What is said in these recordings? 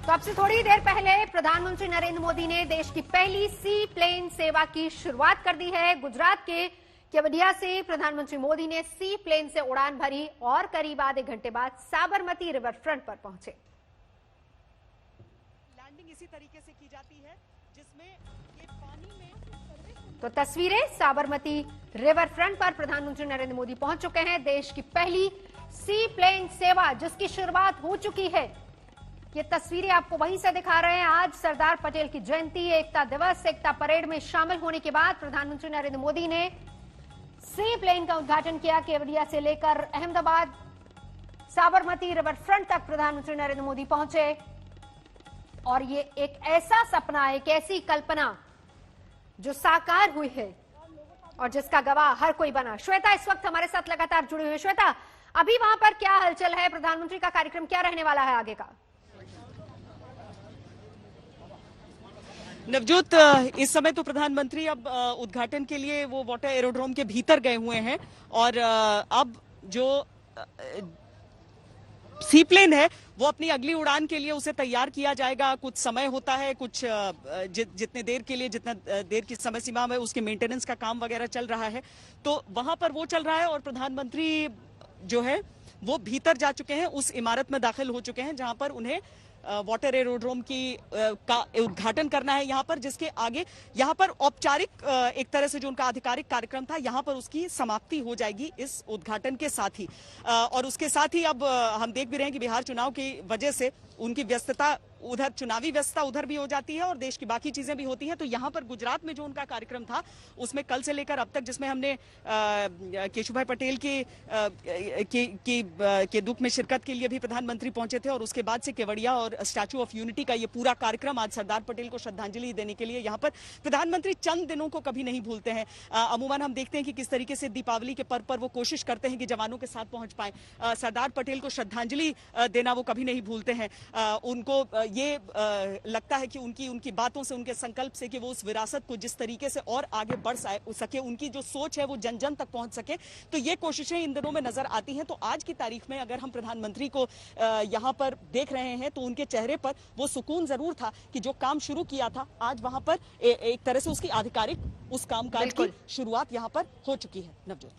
तो अब से थोड़ी देर पहले प्रधानमंत्री नरेंद्र मोदी ने देश की पहली सी प्लेन सेवा की शुरुआत कर दी है। गुजरात के केवडिया से प्रधानमंत्री मोदी ने सी प्लेन से उड़ान भरी और करीब आधे घंटे बाद साबरमती रिवर फ्रंट पर पहुंचे। लैंडिंग इसी तरीके से की जाती है जिसमें ये पानी में तो तस्वीरें साबरमती रिवर फ्रंट पर प्रधानमंत्री नरेंद्र मोदी पहुंच चुके हैं। देश की पहली सी प्लेन सेवा जिसकी शुरुआत हो चुकी है, ये तस्वीरें आपको वहीं से दिखा रहे हैं। आज सरदार पटेल की जयंती, एकता दिवस, एकता परेड में शामिल होने के बाद प्रधानमंत्री नरेंद्र मोदी ने सी प्लेन का उद्घाटन किया। केवडिया से लेकर अहमदाबाद साबरमती रिवर फ्रंट तक प्रधानमंत्री नरेंद्र मोदी पहुंचे और ये एक ऐसा सपना, एक ऐसी कल्पना जो साकार हुई है और जिसका गवाह हर कोई बना। श्वेता इस वक्त हमारे साथ लगातार जुड़ी हुई है। श्वेता, अभी वहां पर क्या हलचल है? प्रधानमंत्री का कार्यक्रम क्या रहने वाला है आगे का? नवजोत, इस समय तो प्रधानमंत्री अब उद्घाटन के लिए वो वाटर एरोड्रोम के भीतर गए हुए हैं और अब जो सी प्लेन है वो अपनी अगली उड़ान के लिए उसे तैयार किया जाएगा। कुछ समय होता है, कुछ जितने देर के लिए, जितना देर की समय सीमा में उसके मेंटेनेंस का काम वगैरह चल रहा है, तो वहां पर वो चल रहा है और प्रधानमंत्री जो है वो भीतर जा चुके हैं, उस इमारत में दाखिल हो चुके हैं जहां पर उन्हें वाटर एरोड्रोम का उद्घाटन करना है। यहाँ पर जिसके आगे यहाँ पर औपचारिक एक तरह से जो उनका आधिकारिक कार्यक्रम था, यहाँ पर उसकी समाप्ति हो जाएगी इस उद्घाटन के साथ ही। और उसके साथ ही अब हम देख भी रहे हैं कि बिहार चुनाव की वजह से उनकी व्यस्तता उधर, चुनावी व्यस्तता उधर भी हो जाती है और देश की बाकी चीजें भी होती हैं। तो यहाँ पर गुजरात में जो उनका कार्यक्रम था उसमें कल से लेकर अब तक, जिसमें हमने केशुभाई पटेल के दुख में शिरकत के लिए भी प्रधानमंत्री पहुंचे थे और उसके बाद से केवड़िया और स्टैच्यू ऑफ यूनिटी का ये पूरा कार्यक्रम, आज सरदार पटेल को श्रद्धांजलि देने के लिए यहाँ पर प्रधानमंत्री चंद दिनों को कभी नहीं भूलते हैं। अमूमन हम देखते हैं कि किस तरीके से दीपावली के पर्व पर वो कोशिश करते हैं कि जवानों के साथ पहुंच पाए। सरदार पटेल को श्रद्धांजलि देना वो कभी नहीं भूलते हैं। उनको ये लगता है कि उनकी बातों से, उनके संकल्प से कि वो उस विरासत को जिस तरीके से और आगे बढ़ सके, उनकी जो सोच है वो जन जन तक पहुंच सके, तो ये कोशिशें इन दिनों में नजर आती हैं। तो आज की तारीख में अगर हम प्रधानमंत्री को यहां पर देख रहे हैं तो उनके चेहरे पर वो सुकून जरूर था कि जो काम शुरू किया था आज वहां पर एक तरह से उसकी आधिकारिक उस कामकाज की शुरुआत यहां पर हो चुकी है। नवजोत,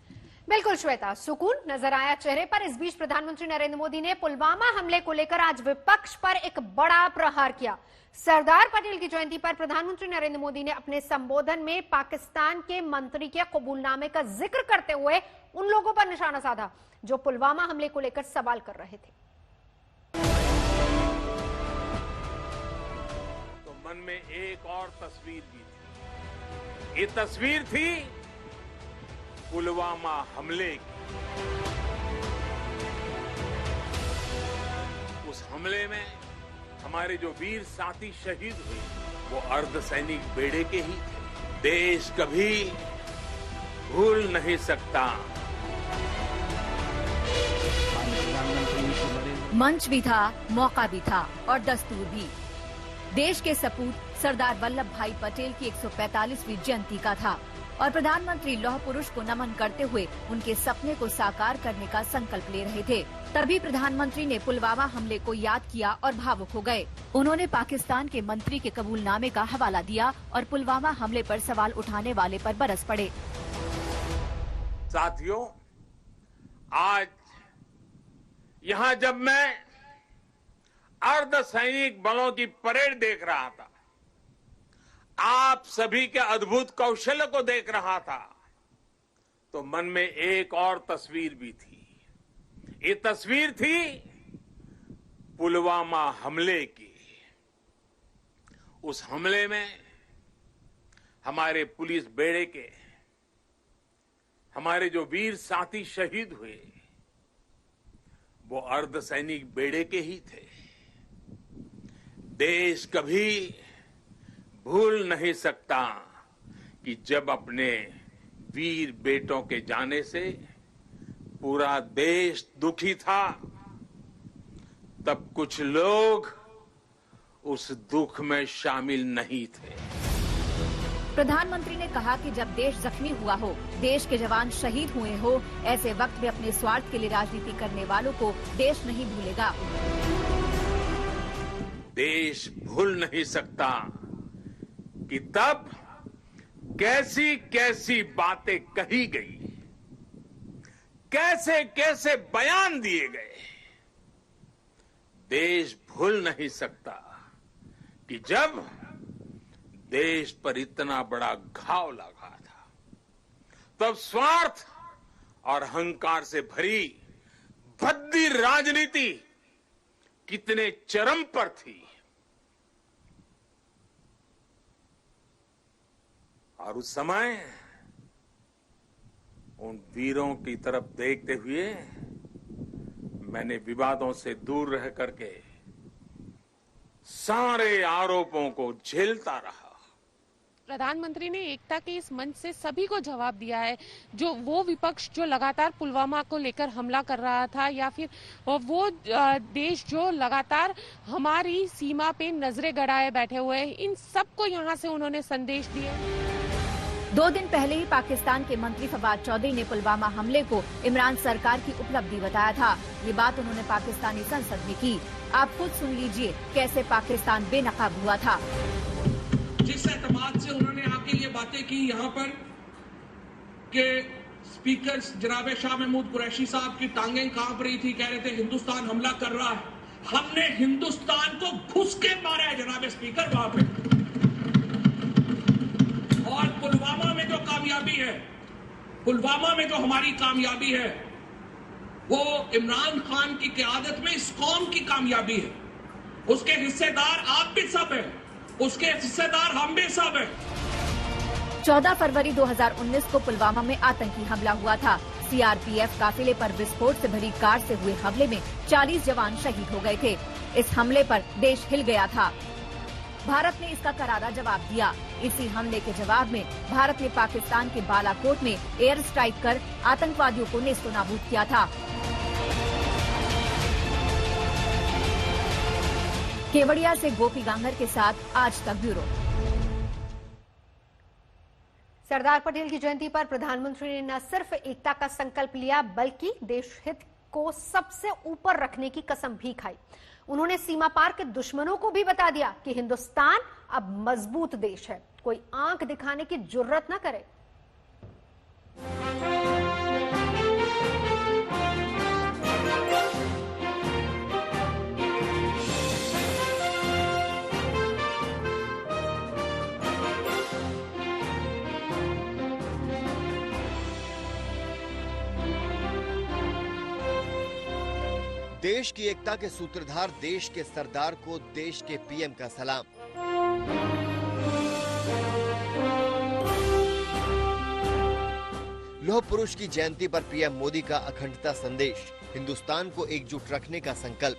बिल्कुल श्वेता, सुकून नजर आया चेहरे पर। इस बीच प्रधानमंत्री नरेंद्र मोदी ने पुलवामा हमले को लेकर आज विपक्ष पर एक बड़ा प्रहार किया। सरदार पटेल की जयंती पर प्रधानमंत्री नरेंद्र मोदी ने अपने संबोधन में पाकिस्तान के मंत्री के कबूलनामे का जिक्र करते हुए उन लोगों पर निशाना साधा जो पुलवामा हमले को लेकर सवाल कर रहे थे। तो मन में एक और तस्वीर भी थी। ये तस्वीर थी पुलवामा हमले की। उस हमले में हमारे जो वीर साथी शहीद हुए वो अर्धसैनिक बेड़े के ही थे। देश कभी भूल नहीं सकता। मंच भी था, मौका भी था और दस्तूर भी। देश के सपूत सरदार वल्लभ भाई पटेल की 145वीं जयंती का था और प्रधानमंत्री लौह पुरुष को नमन करते हुए उनके सपने को साकार करने का संकल्प ले रहे थे। तभी प्रधानमंत्री ने पुलवामा हमले को याद किया और भावुक हो गए। उन्होंने पाकिस्तान के मंत्री के कबूलनामे का हवाला दिया और पुलवामा हमले पर सवाल उठाने वाले पर बरस पड़े। साथियों, आज यहाँ जब मैं अर्धसैनिक बलों की परेड देख रहा था, आप सभी के अद्भुत कौशल्य को देख रहा था, तो मन में एक और तस्वीर भी थी। ये तस्वीर थी पुलवामा हमले की। उस हमले में हमारे पुलिस बेड़े के, हमारे जो वीर साथी शहीद हुए वो अर्धसैनिक बेड़े के ही थे। देश कभी भूल नहीं सकता कि जब अपने वीर बेटों के जाने से पूरा देश दुखी था, तब कुछ लोग उस दुख में शामिल नहीं थे। प्रधानमंत्री ने कहा कि जब देश जख्मी हुआ हो, देश के जवान शहीद हुए हो, ऐसे वक्त में अपने स्वार्थ के लिए राजनीति करने वालों को देश नहीं भूलेगा। देश भूल नहीं सकता कि तब कैसी कैसी बातें कही गई, कैसे कैसे बयान दिए गए। देश भूल नहीं सकता कि जब देश पर इतना बड़ा घाव लगा था, तब स्वार्थ और अहंकार से भरी भद्दी राजनीति कितने चरम पर थी। और उस समय उन वीरों की तरफ देखते हुए मैंने विवादों से दूर रह करके सारे आरोपों को झेलता रहा। प्रधानमंत्री ने एकता के इस मंच से सभी को जवाब दिया है, जो वो विपक्ष जो लगातार पुलवामा को लेकर हमला कर रहा था, या फिर वो देश जो लगातार हमारी सीमा पे नजरें गड़ाए बैठे हुए हैं, इन सबको यहाँ से उन्होंने संदेश दिए। 2 दिन पहले ही पाकिस्तान के मंत्री फवाद चौधरी ने पुलवामा हमले को इमरान सरकार की उपलब्धि बताया था। ये बात उन्होंने पाकिस्तानी संसद में की। आप खुद सुन लीजिए कैसे पाकिस्तान बेनकाब हुआ था। जिस एतमाद से उन्होंने आके ये बातें की यहाँ पर कि स्पीकर जनाब शाह महमूद कुरैशी साहब की टांगें कांप रही थी, कह रहे थे हिंदुस्तान हमला कर रहा है। हमने हिंदुस्तान को घुस के मारा है जनाब स्पीकर वहां पे। और पुलवामा में जो कामयाबी है, पुलवामा में जो हमारी कामयाबी है, वो इमरान खान की क़यादत में इस कौम की कामयाबी है। उसके हिस्सेदार आप भी सब हैं, उसके हिस्सेदार हम भी सब हैं। 14 फरवरी 2019 को पुलवामा में आतंकी हमला हुआ था। सीआरपीएफ काफिले पर विस्फोट से भरी कार से हुए हमले में 40 जवान शहीद हो गए थे। इस हमले पर देश हिल गया था। भारत ने इसका करारा जवाब दिया। इसी हमले के जवाब में भारत ने पाकिस्तान के बालाकोट में एयर स्ट्राइक कर आतंकवादियों को नेस्तनाबूद किया था। केवड़िया से गोपी गांगर के साथ आज तक ब्यूरो। सरदार पटेल की जयंती पर प्रधानमंत्री ने न सिर्फ एकता का संकल्प लिया, बल्कि देश हित को सबसे ऊपर रखने की कसम भी खाई। उन्होंने सीमा पार के दुश्मनों को भी बता दिया कि हिंदुस्तान अब मजबूत देश है, कोई आंख दिखाने की जुर्रत न करे। देश की एकता के सूत्रधार देश के सरदार को देश के पीएम का सलाम। लौह पुरुष की जयंती पर पीएम मोदी का अखंडता संदेश, हिंदुस्तान को एकजुट रखने का संकल्प।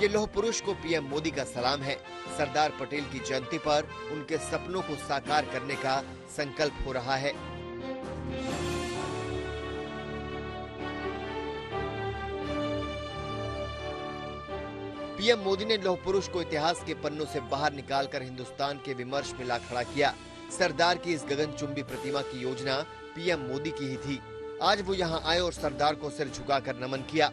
ये लौह पुरुष को पीएम मोदी का सलाम है। सरदार पटेल की जयंती पर उनके सपनों को साकार करने का संकल्प हो रहा है। पीएम मोदी ने लौह पुरुष को इतिहास के पन्नों से बाहर निकालकर हिंदुस्तान के विमर्श में ला खड़ा किया। सरदार की इस गगनचुंबी प्रतिमा की योजना पीएम मोदी की ही थी। आज वो यहाँ आए और सरदार को सिर झुकाकर नमन किया।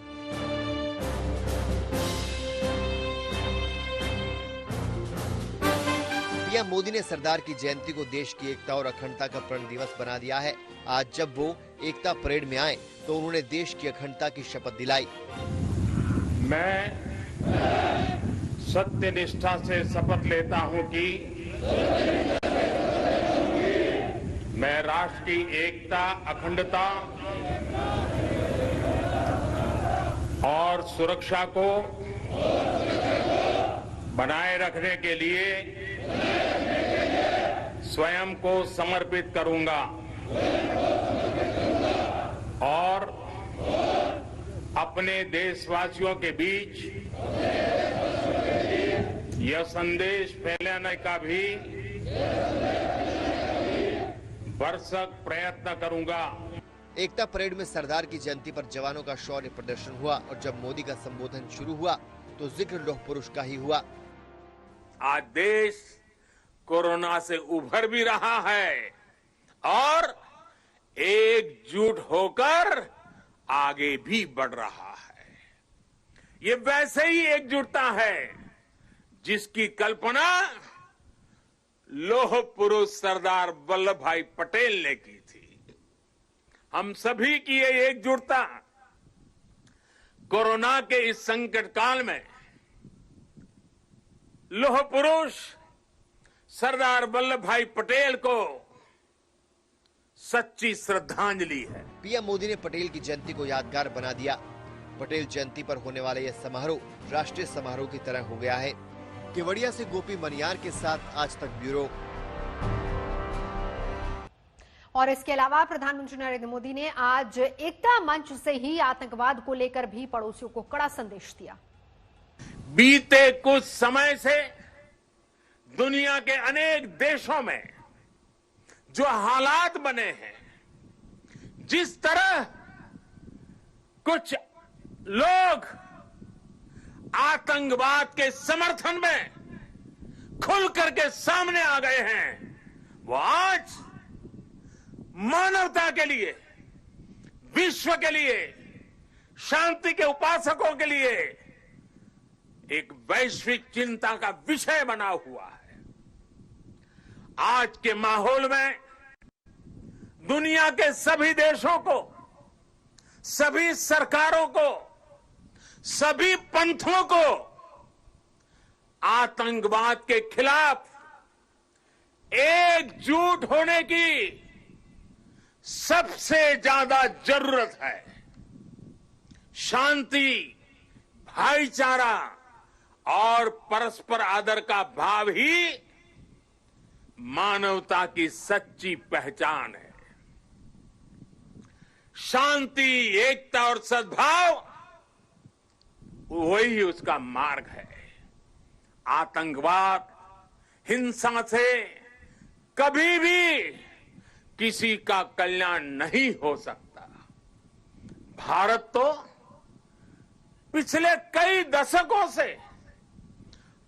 पीएम मोदी ने सरदार की जयंती को देश की एकता और अखंडता का प्रण दिवस बना दिया है। आज जब वो एकता परेड में आए तो उन्होंने देश की अखंडता की शपथ दिलाई। मैं सत्य निष्ठा से शपथ लेता हूं कि मैं राष्ट्र की एकता, अखंडता और सुरक्षा को बनाए रखने के लिए स्वयं को समर्पित करूंगा और अपने देशवासियों के बीच यह संदेश फैलाने का भी भरसक प्रयत्न करूंगा। एकता परेड में सरदार की जयंती पर जवानों का शौर्य प्रदर्शन हुआ और जब मोदी का संबोधन शुरू हुआ तो जिक्र लौह पुरुष का ही हुआ। आज देश कोरोना से उभर भी रहा है और एकजुट होकर आगे भी बढ़ रहा है। ये वैसे ही एकजुटता है जिसकी कल्पना लौह पुरुष सरदार वल्लभ भाई पटेल ने की थी। हम सभी की ये एकजुटता कोरोना के इस संकट काल में लौह पुरुष सरदार वल्लभ भाई पटेल को सच्ची श्रद्धांजलि है। पीएम मोदी ने पटेल की जयंती को यादगार बना दिया। पटेल जयंती पर होने वाला यह समारोह राष्ट्रीय समारोह की तरह हो गया है। केवड़िया से गोपी मनियार के साथ आज तक ब्यूरो। और इसके अलावा प्रधानमंत्री नरेंद्र मोदी ने आज एकता मंच से ही आतंकवाद को लेकर भी पड़ोसियों को कड़ा संदेश दिया। बीते कुछ समय से दुनिया के अनेक देशों में जो हालात बने हैं, जिस तरह कुछ लोग आतंकवाद के समर्थन में खुल करके सामने आ गए हैं, वो आज मानवता के लिए, विश्व के लिए, शांति के उपासकों के लिए एक वैश्विक चिंता का विषय बना हुआ है। आज के माहौल में दुनिया के सभी देशों को, सभी सरकारों को, सभी पंथों को आतंकवाद के खिलाफ एकजुट होने की सबसे ज्यादा जरूरत है। शांति, भाईचारा और परस्पर आदर का भाव ही मानवता की सच्ची पहचान है। शांति, एकता और सद्भाव वही उसका मार्ग है। आतंकवाद, हिंसा से कभी भी किसी का कल्याण नहीं हो सकता। भारत तो पिछले कई दशकों से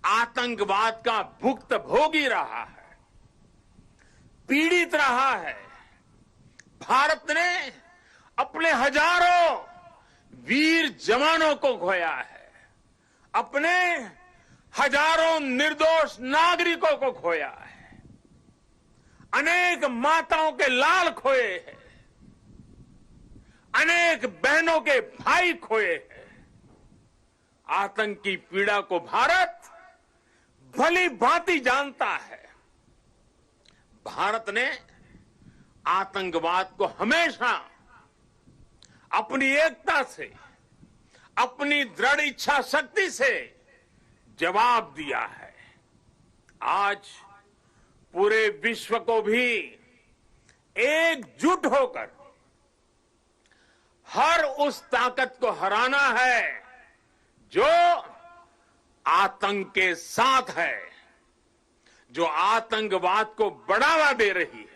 आतंकवाद का भुक्तभोगी रहा है, पीड़ित रहा है। भारत ने अपने हजारों वीर जवानों को खोया है, अपने हजारों निर्दोष नागरिकों को खोया है, अनेक माताओं के लाल खोए हैं, अनेक बहनों के भाई खोए हैं। आतंकी पीड़ा को भारत भली भांति जानता है। भारत ने आतंकवाद को हमेशा अपनी एकता से, अपनी दृढ़ इच्छा शक्ति से जवाब दिया है। आज पूरे विश्व को भी एकजुट होकर हर उस ताकत को हराना है जो आतंक के साथ है, जो आतंकवाद को बढ़ावा दे रही है।